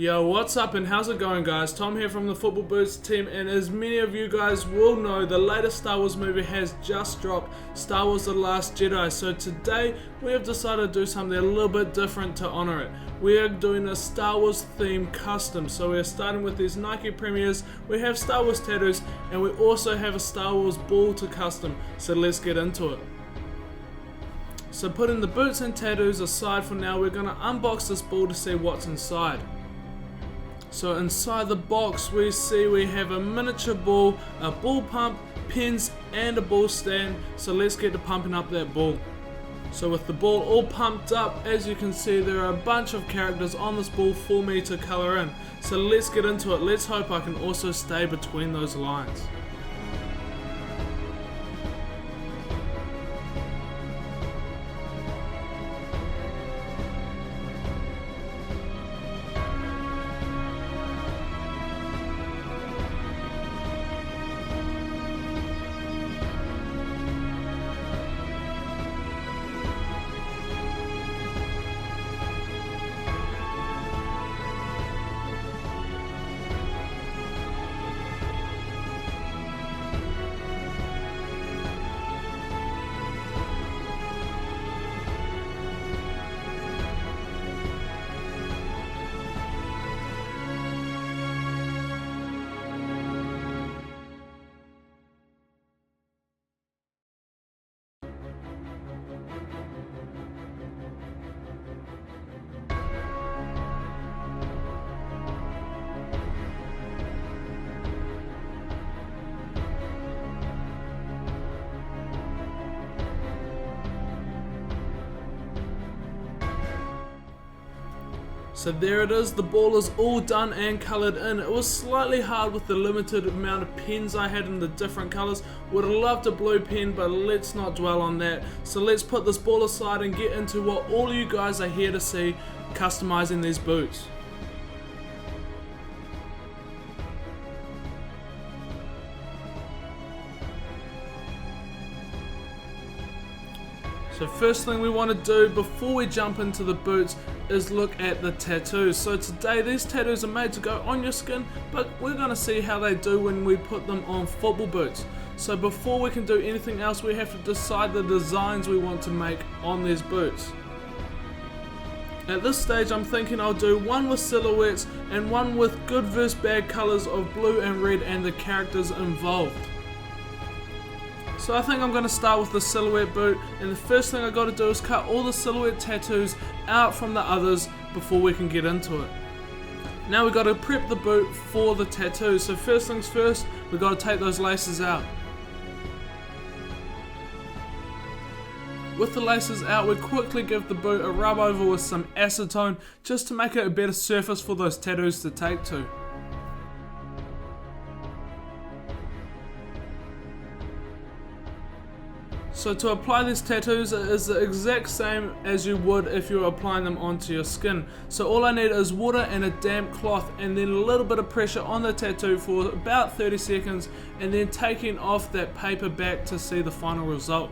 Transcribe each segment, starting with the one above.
Yo, what's up and how's it going, guys? Tom here from the Football Boots team, and as many of you guys will know, the latest Star Wars movie has just dropped, Star Wars The Last Jedi. So today we have decided to do something a little bit different to honor it. We are doing a Star Wars themed custom. So we are starting with these Nike premieres, we have Star Wars tattoos, and we also have a Star Wars ball to custom. So let's get into it. So putting the boots and tattoos aside for now, we're going to unbox this ball to see what's inside. So inside the box we have a miniature ball, a ball pump, pins and a ball stand. So let's get to pumping up that ball. So with the ball all pumped up, as you can see there are a bunch of characters on this ball for me to colour in. So let's get into it. Let's hope I can also stay between those lines. So there it is, the ball is all done and coloured in. It was slightly hard with the limited amount of pens I had in the different colours. Would have loved a blue pen, but let's not dwell on that. So let's put this ball aside and get into what all you guys are here to see, customising these boots. So first thing we want to do before we jump into the boots is look at the tattoos. So today these tattoos are made to go on your skin, but we're going to see how they do when we put them on football boots. So before we can do anything else, we have to decide the designs we want to make on these boots. At this stage I'm thinking I'll do one with silhouettes and one with good versus bad colours of blue and red and the characters involved. So I think I'm going to start with the silhouette boot, and the first thing I got to do is cut all the silhouette tattoos out from the others before we can get into it. Now we've got to prep the boot for the tattoos. So first things first, we've got to take those laces out. With the laces out, we quickly give the boot a rub over with some acetone just to make it a better surface for those tattoos to take to. So to apply these tattoos, it is the exact same as you would if you were applying them onto your skin. So all I need is water and a damp cloth, and then a little bit of pressure on the tattoo for about 30 seconds, and then taking off that paper back to see the final result.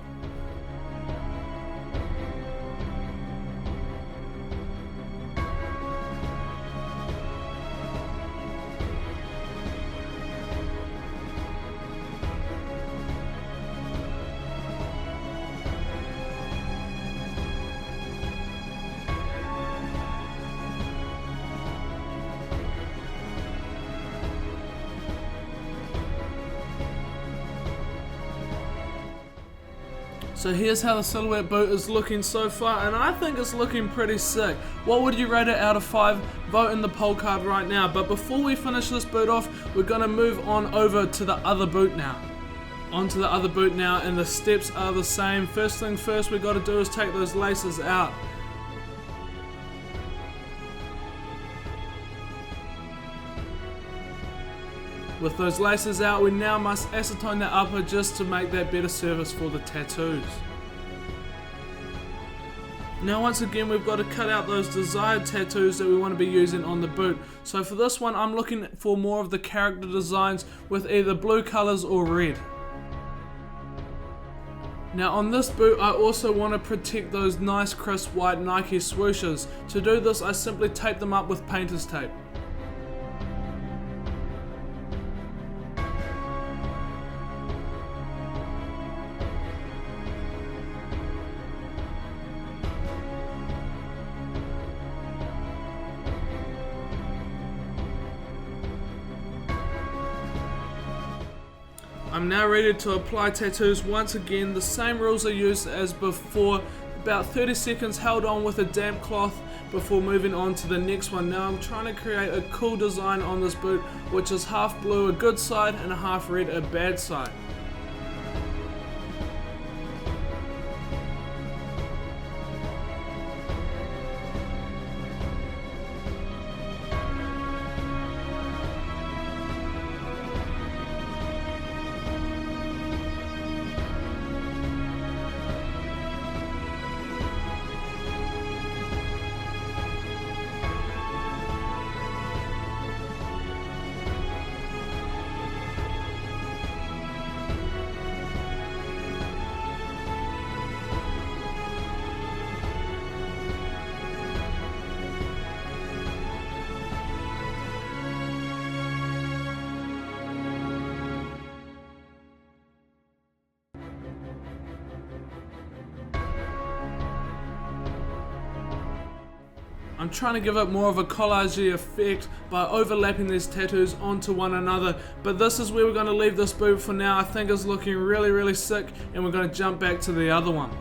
So here's how the silhouette boot is looking so far, and I think it's looking pretty sick. What would you rate it out of 5? Vote in the poll card right now. But before we finish this boot off, we're going to move on over to the other boot now. Onto the other boot now, and the steps are the same. First thing first we got to do is take those laces out. With those laces out, we now must acetone the upper just to make that better surface for the tattoos. Now once again we've got to cut out those desired tattoos that we want to be using on the boot. So for this one I'm looking for more of the character designs with either blue colours or red. Now on this boot I also want to protect those nice crisp white Nike swooshes. To do this I simply tape them up with painter's tape. I'm now ready to apply tattoos once again. The same rules are used as before. About 30 seconds held on with a damp cloth before moving on to the next one. Now I'm trying to create a cool design on this boot, which is half blue a good side and half red a bad side. I'm trying to give it more of a collage effect by overlapping these tattoos onto one another, but this is where we're going to leave this boot for now. I think it's looking really sick, and we're going to jump back to the other one.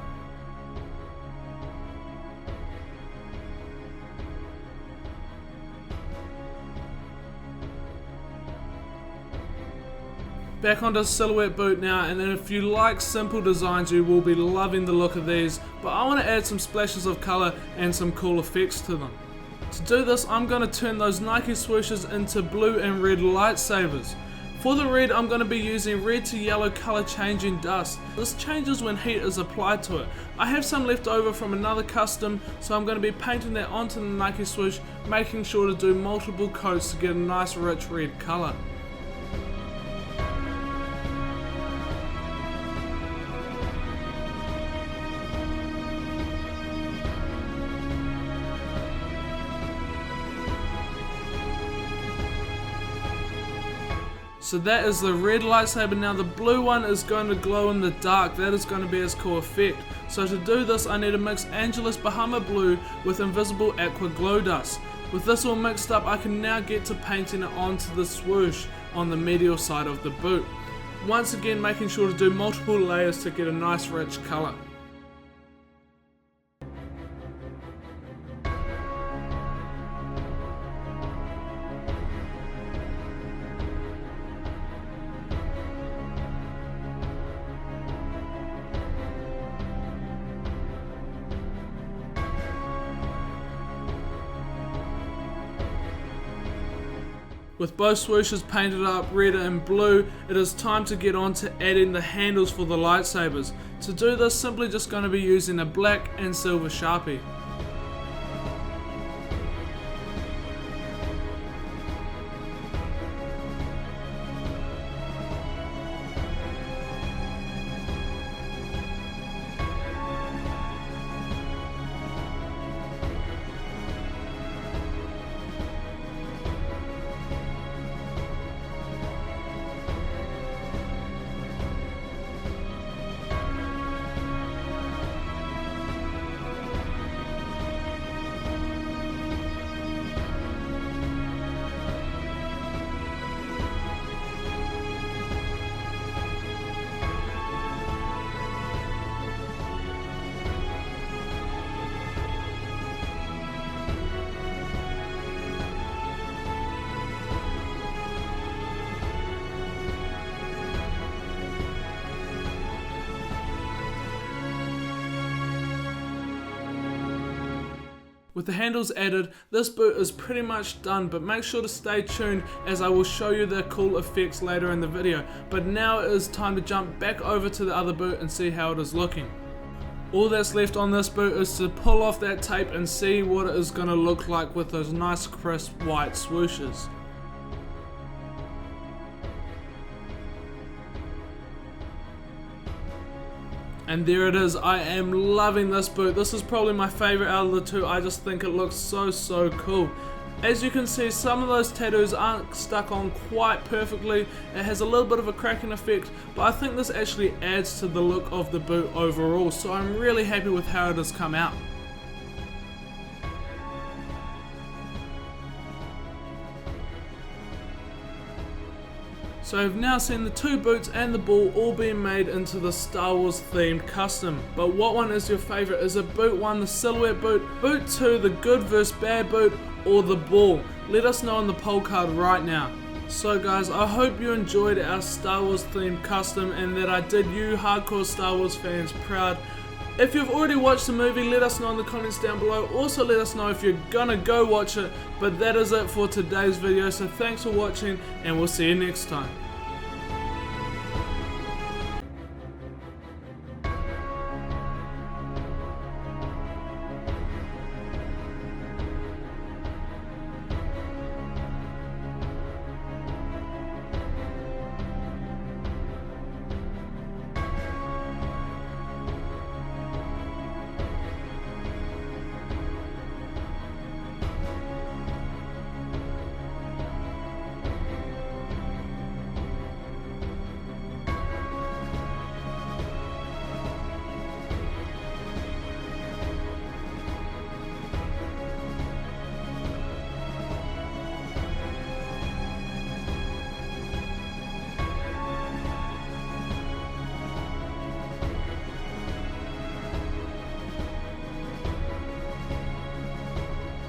Back onto silhouette boot now, and then if you like simple designs you will be loving the look of these, but I want to add some splashes of colour and some cool effects to them. To do this I'm going to turn those Nike swooshes into blue and red lightsabers. For the red I'm going to be using red to yellow colour changing dust. This changes when heat is applied to it. I have some left over from another custom, so I'm going to be painting that onto the Nike swoosh, making sure to do multiple coats to get a nice rich red colour. So that is the red lightsaber. Now the blue one is going to glow in the dark. That is going to be its cool effect. So to do this I need to mix Angelus Bahama Blue with Invisible Aqua Glow Dust. With this all mixed up I can now get to painting it onto the swoosh on the medial side of the boot. Once again making sure to do multiple layers to get a nice rich colour. With both swooshes painted up red and blue, it is time to get on to adding the handles for the lightsabers. To do this, simply just going to be using a black and silver Sharpie. With the handles added, this boot is pretty much done, but make sure to stay tuned as I will show you the cool effects later in the video. But now it is time to jump back over to the other boot and see how it is looking. All that's left on this boot is to pull off that tape and see what it is going to look like with those nice crisp white swooshes. And there it is. I am loving this boot. This is probably my favorite out of the two. I just think it looks so cool. As you can see, some of those tattoos aren't stuck on quite perfectly. It has a little bit of a cracking effect, but I think this actually adds to the look of the boot overall, so I'm really happy with how it has come out. So I've now seen the 2 boots and the ball all being made into the Star Wars themed custom. But what one is your favourite? Is it boot 1, the silhouette boot, boot 2, the good vs bad boot, or the ball? Let us know on the poll card right now. So guys, I hope you enjoyed our Star Wars themed custom and that I did you hardcore Star Wars fans proud. If you've already watched the movie, let us know in the comments down below. Also let us know if you're gonna go watch it. But that is it for today's video, so thanks for watching and we'll see you next time.